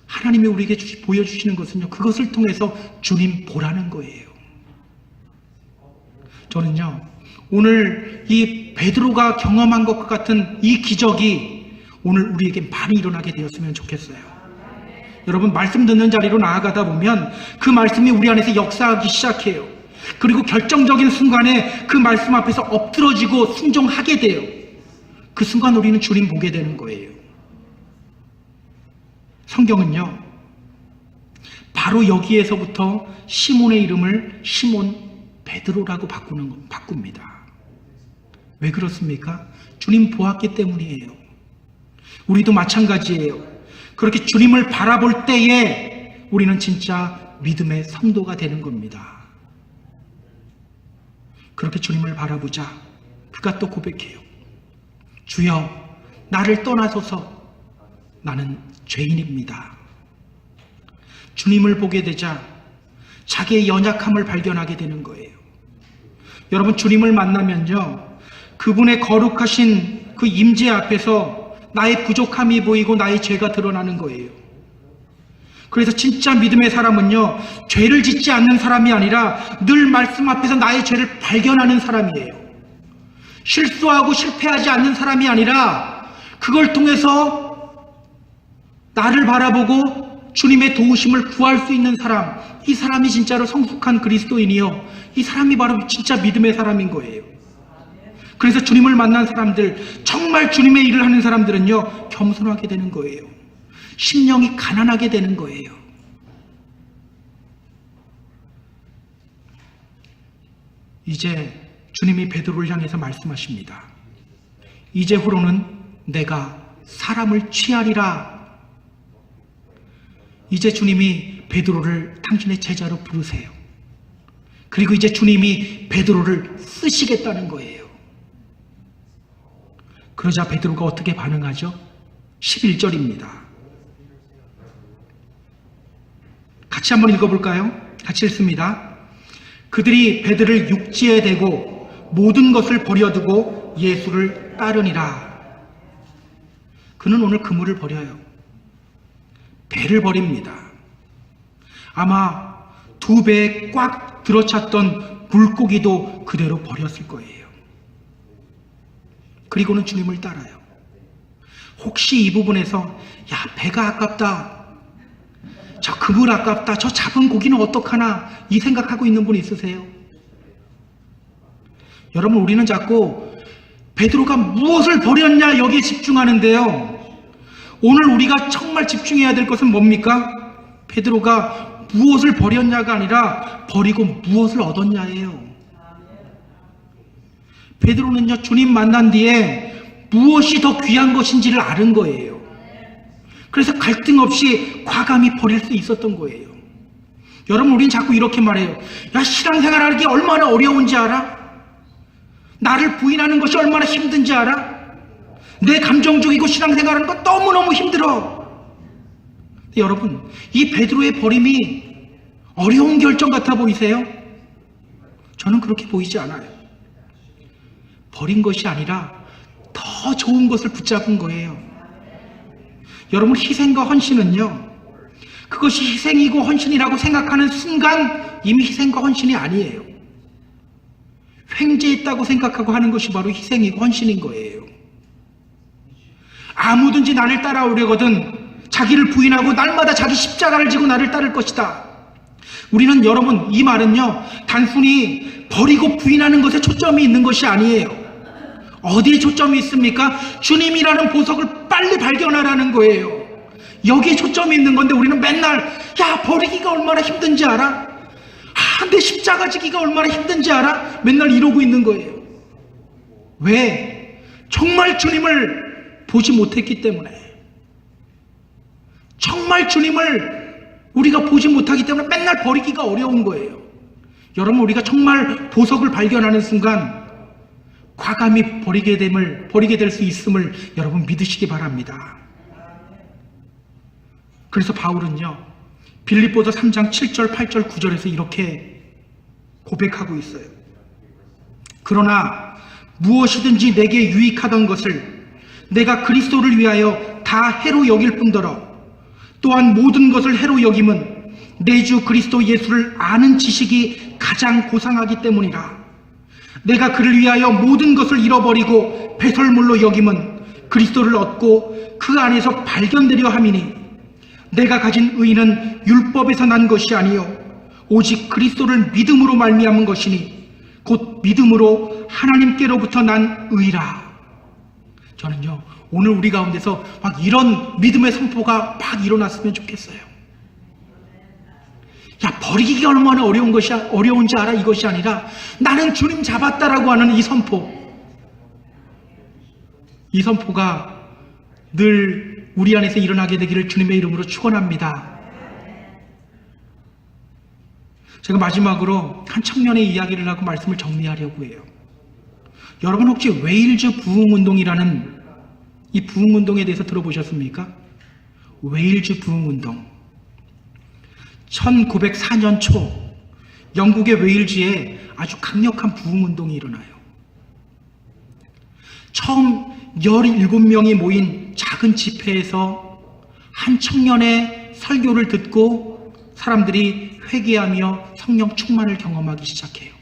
하나님이 우리에게 보여주시는 것은요, 그것을 통해서 주님 보라는 거예요. 저는요, 오늘 이 베드로가 경험한 것과 같은 이 기적이 오늘 우리에게 많이 일어나게 되었으면 좋겠어요. 여러분, 말씀 듣는 자리로 나아가다 보면 그 말씀이 우리 안에서 역사하기 시작해요. 그리고 결정적인 순간에 그 말씀 앞에서 엎드러지고 순종하게 돼요. 그 순간 우리는 주님 보게 되는 거예요. 성경은요, 바로 여기에서부터 시몬의 이름을 시몬 베드로라고 바꿉니다. 왜 그렇습니까? 주님 보았기 때문이에요. 우리도 마찬가지예요. 그렇게 주님을 바라볼 때에 우리는 진짜 믿음의 성도가 되는 겁니다. 그렇게 주님을 바라보자 그가 또 고백해요. 주여 나를 떠나소서 나는 죄인입니다. 주님을 보게 되자 자기의 연약함을 발견하게 되는 거예요. 여러분, 주님을 만나면요, 그분의 거룩하신 그 임재 앞에서 나의 부족함이 보이고 나의 죄가 드러나는 거예요. 그래서 진짜 믿음의 사람은요, 죄를 짓지 않는 사람이 아니라 늘 말씀 앞에서 나의 죄를 발견하는 사람이에요. 실수하고 실패하지 않는 사람이 아니라 그걸 통해서 나를 바라보고 주님의 도우심을 구할 수 있는 사람, 이 사람이 진짜로 성숙한 그리스도인이요, 이 사람이 바로 진짜 믿음의 사람인 거예요. 그래서 주님을 만난 사람들, 정말 주님의 일을 하는 사람들은요, 겸손하게 되는 거예요. 심령이 가난하게 되는 거예요. 이제 주님이 베드로를 향해서 말씀하십니다. 이제후로는 내가 사람을 취하리라. 이제 주님이 베드로를 당신의 제자로 부르세요. 그리고 이제 주님이 베드로를 쓰시겠다는 거예요. 그러자 베드로가 어떻게 반응하죠? 11절입니다. 같이 한번 읽어볼까요? 같이 읽습니다. 그들이 베드를 육지에 대고 모든 것을 버려두고 예수를 따르니라. 그는 오늘 그물을 버려요. 배를 버립니다. 아마 2배에 꽉 들어찼던 물고기도 그대로 버렸을 거예요. 그리고는 주님을 따라요. 혹시 이 부분에서 야, 배가 아깝다, 저 그물 아깝다, 저 잡은 고기는 어떡하나 이 생각하고 있는 분 있으세요? 여러분, 우리는 자꾸 베드로가 무엇을 버렸냐 여기에 집중하는데요, 오늘 우리가 정말 집중해야 될 것은 뭡니까? 베드로가 무엇을 버렸냐가 아니라 버리고 무엇을 얻었냐예요. 베드로는요, 주님 만난 뒤에 무엇이 더 귀한 것인지를 아는 거예요. 그래서 갈등 없이 과감히 버릴 수 있었던 거예요. 여러분, 우린 자꾸 이렇게 말해요. 야, 신앙생활하는 게 얼마나 어려운지 알아? 나를 부인하는 것이 얼마나 힘든지 알아? 내 감정적이고 신앙생활하는 건 너무너무 힘들어. 여러분, 이 베드로의 버림이 어려운 결정 같아 보이세요? 저는 그렇게 보이지 않아요. 버린 것이 아니라 더 좋은 것을 붙잡은 거예요. 여러분, 희생과 헌신은요, 그것이 희생이고 헌신이라고 생각하는 순간 이미 희생과 헌신이 아니에요. 횡재했다고 생각하고 하는 것이 바로 희생이고 헌신인 거예요. 아무든지 나를 따라오려거든 자기를 부인하고 날마다 자기 십자가를 지고 나를 따를 것이다. 우리는, 여러분, 이 말은요, 단순히 버리고 부인하는 것에 초점이 있는 것이 아니에요. 어디에 초점이 있습니까? 주님이라는 보석을 빨리 발견하라는 거예요. 여기에 초점이 있는 건데 우리는 맨날 야, 버리기가 얼마나 힘든지 알아? 내 십자가 지기가 얼마나 힘든지 알아? 맨날 이러고 있는 거예요. 왜? 정말 주님을 보지 못했기 때문에. 정말 주님을 우리가 보지 못하기 때문에 맨날 버리기가 어려운 거예요. 여러분, 우리가 정말 보석을 발견하는 순간 과감히 버리게 될 수 있음을 여러분 믿으시기 바랍니다. 그래서 바울은요, 빌립보서 3장 7절, 8절, 9절에서 이렇게 고백하고 있어요. 그러나 무엇이든지 내게 유익하던 것을 내가 그리스도를 위하여 다 해로 여길 뿐더러 또한 모든 것을 해로 여김은 내 주 그리스도 예수를 아는 지식이 가장 고상하기 때문이라. 내가 그를 위하여 모든 것을 잃어버리고 배설물로 여김은 그리스도를 얻고 그 안에서 발견되려 함이니 내가 가진 의는 율법에서 난 것이 아니요 오직 그리스도를 믿음으로 말미암은 것이니 곧 믿음으로 하나님께로부터 난 의라. 저는요, 오늘 우리 가운데서 막 이런 믿음의 선포가 막 일어났으면 좋겠어요. 야, 버리기가 얼마나 어려운지 알아? 이것이 아니라 나는 주님 잡았다라고 하는 이 선포. 이 선포가 늘 우리 안에서 일어나게 되기를 주님의 이름으로 축원합니다. 제가 마지막으로 한 청년의 이야기를 하고 말씀을 정리하려고 해요. 여러분, 혹시 웨일즈 부흥운동이라는 이 부흥운동에 대해서 들어보셨습니까? 웨일즈 부흥운동. 1904년 초 영국의 웨일즈에 아주 강력한 부흥운동이 일어나요. 처음 17명이 모인 작은 집회에서 한 청년의 설교를 듣고 사람들이 회개하며 성령 충만을 경험하기 시작해요.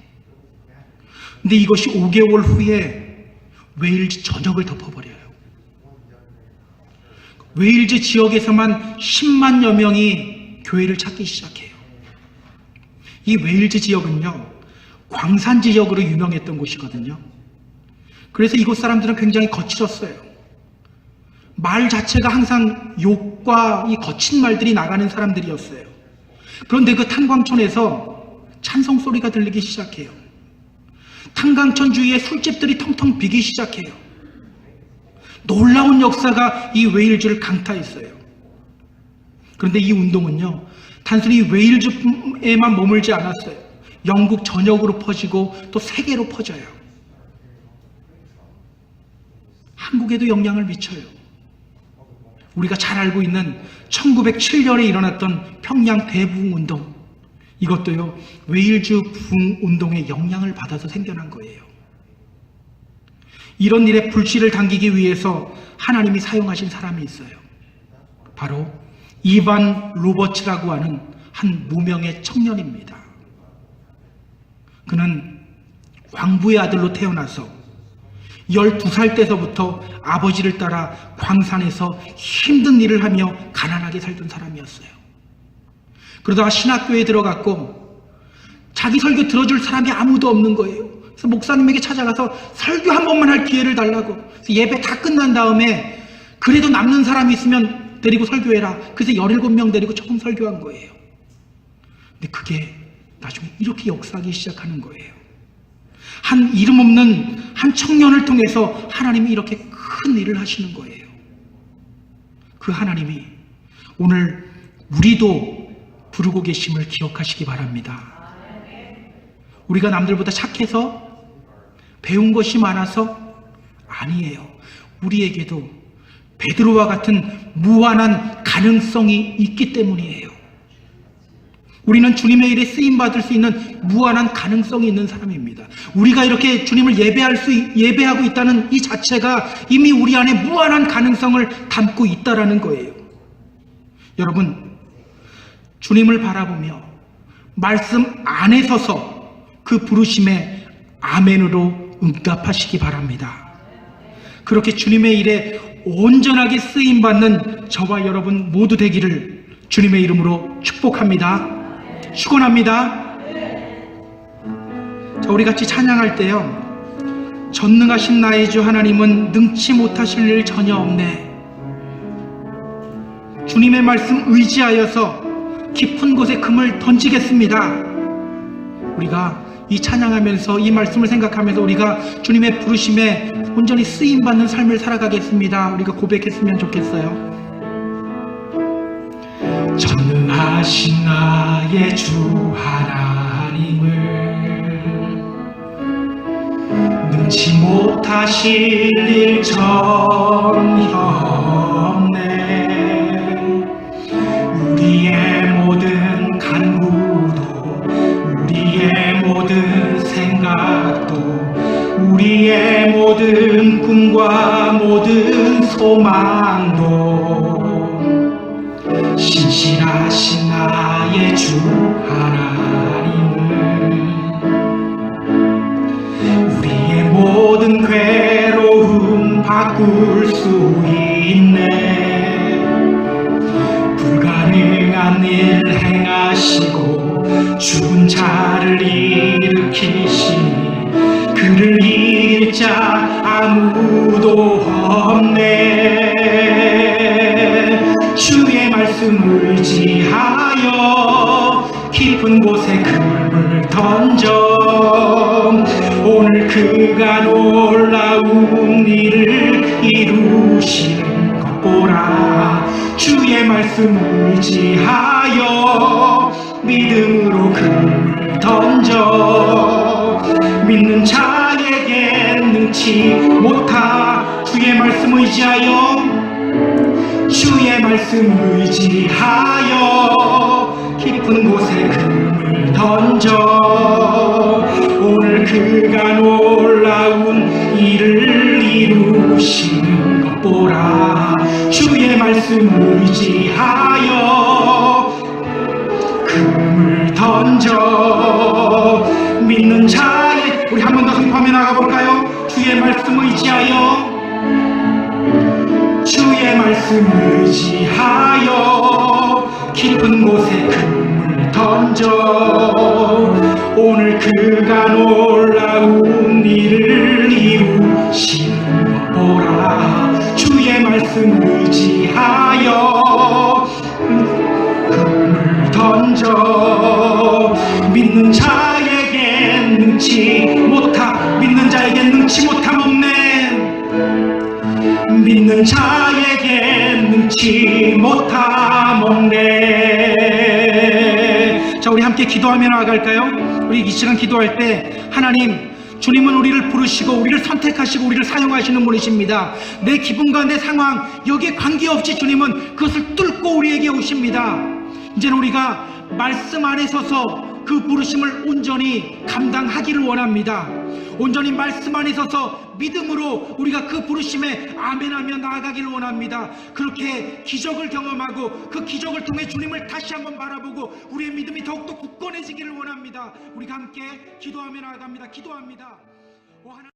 근데 이것이 5개월 후에 웨일즈 전역을 덮어버려요. 웨일즈 지역에서만 10만여 명이 교회를 찾기 시작해요. 이 웨일즈 지역은요, 광산 지역으로 유명했던 곳이거든요. 그래서 이곳 사람들은 굉장히 거칠었어요. 말 자체가 항상 욕과 이 거친 말들이 나가는 사람들이었어요. 그런데 그 탄광촌에서 찬송 소리가 들리기 시작해요. 탄광촌 주위에 술집들이 텅텅 비기 시작해요. 놀라운 역사가 이 웨일즈를 강타했어요. 그런데 이 운동은요, 단순히 웨일즈에만 머물지 않았어요. 영국 전역으로 퍼지고 또 세계로 퍼져요. 한국에도 영향을 미쳐요. 우리가 잘 알고 있는 1907년에 일어났던 평양 대부흥운동, 이것도요, 웨일즈 부흥운동의 영향을 받아서 생겨난 거예요. 이런 일에 불씨를 당기기 위해서 하나님이 사용하신 사람이 있어요. 바로 이반 로버츠라고 하는 한 무명의 청년입니다. 그는 광부의 아들로 태어나서 12살 때서부터 아버지를 따라 광산에서 힘든 일을 하며 가난하게 살던 사람이었어요. 그러다가 신학교에 들어갔고 자기 설교 들어줄 사람이 아무도 없는 거예요. 그래서 목사님에게 찾아가서 설교 한 번만 할 기회를 달라고. 그래서 예배 다 끝난 다음에 그래도 남는 사람이 있으면 데리고 설교해라. 그래서 17명 데리고 처음 설교한 거예요. 근데 그게 나중에 이렇게 역사하기 시작하는 거예요. 한 이름 없는 한 청년을 통해서 하나님이 이렇게 큰 일을 하시는 거예요. 그 하나님이 오늘 우리도 부르고 계심을 기억하시기 바랍니다. 우리가 남들보다 착해서 배운 것이 많아서 아니에요. 우리에게도 베드로와 같은 무한한 가능성이 있기 때문이에요. 우리는 주님의 일에 쓰임받을 수 있는 무한한 가능성이 있는 사람입니다. 우리가 이렇게 주님을 예배하고 있다는 이 자체가 이미 우리 안에 무한한 가능성을 담고 있다라는 거예요. 여러분, 주님을 바라보며 말씀 안에 서서 그 부르심에 아멘으로 응답하시기 바랍니다. 그렇게 주님의 일에 온전하게 쓰임받는 저와 여러분 모두 되기를 주님의 이름으로 축복합니다. 축원합니다. 자, 우리 같이 찬양할 때요, 전능하신 나의 주 하나님은 능치 못하실 일 전혀 없네. 주님의 말씀 의지하여서 깊은 곳에 금을 던지겠습니다. 우리가 이 찬양하면서 이 말씀을 생각하면서 우리가 주님의 부르심에 온전히 쓰임받는 삶을 살아가겠습니다. 우리가 고백했으면 좋겠어요. 전능하신 나의 주 하나님을 능치 못하실 일 전혀 없네. 우리의 모든 간구도 우리의 모든 생각도 우리의 모든 꿈과 모든 소망도 신실하신 나의 주 하나님을 우리의 모든 괴로움 바꿀 수 있네. 불가능한 일 행하시고 죽은 자를 일으키시니 그를 이길 자 아무도 없네. 주의 말씀 의지하여 깊은 곳에 금을 던져 오늘 그가 놀라운 일을 이루시는 것 보라. 주의 말씀 의지하여 믿음으로 금을 던져 믿는 자에겐 능치 못하. 주의 말씀 의지하여 주의 말씀 의지하여 깊은 곳에 금을 던져 오늘 그가 놀라운 일을 이루시는 것 보라. 주의 말씀 의지하여 금을 던져 믿는 자의 우리 한 번 더 선포하며 나가볼까요? 주의 말씀 의지하여 주의 말씀 의지하여 깊은 곳에 금을 던져 오늘 그가 놀라운 일을 이루시는 것 보라. 주의 말씀 의지하여 금을 던져 믿는 자에겐 능치 못함. 믿는 자에겐 능치 못함 없네. 믿는 자에겐 능치 못함 없네. 자, 우리 함께 기도하며 나아갈까요? 우리 이 시간 기도할 때 하나님, 주님은 우리를 부르시고 우리를 선택하시고 우리를 사용하시는 분이십니다. 내 기분과 내 상황 여기에 관계없이 주님은 그것을 뚫고 우리에게 오십니다. 이제는 우리가 말씀 안에 서서 그 부르심을 온전히 감당하기를 원합니다. 온전히 말씀 안에 있어서 믿음으로 우리가 그 부르심에 아멘하며 나아가기를 원합니다. 그렇게 기적을 경험하고 그 기적을 통해 주님을 다시 한번 바라보고 우리의 믿음이 더욱더 굳건해지기를 원합니다. 우리가 함께 기도하며 나아갑니다. 기도합니다.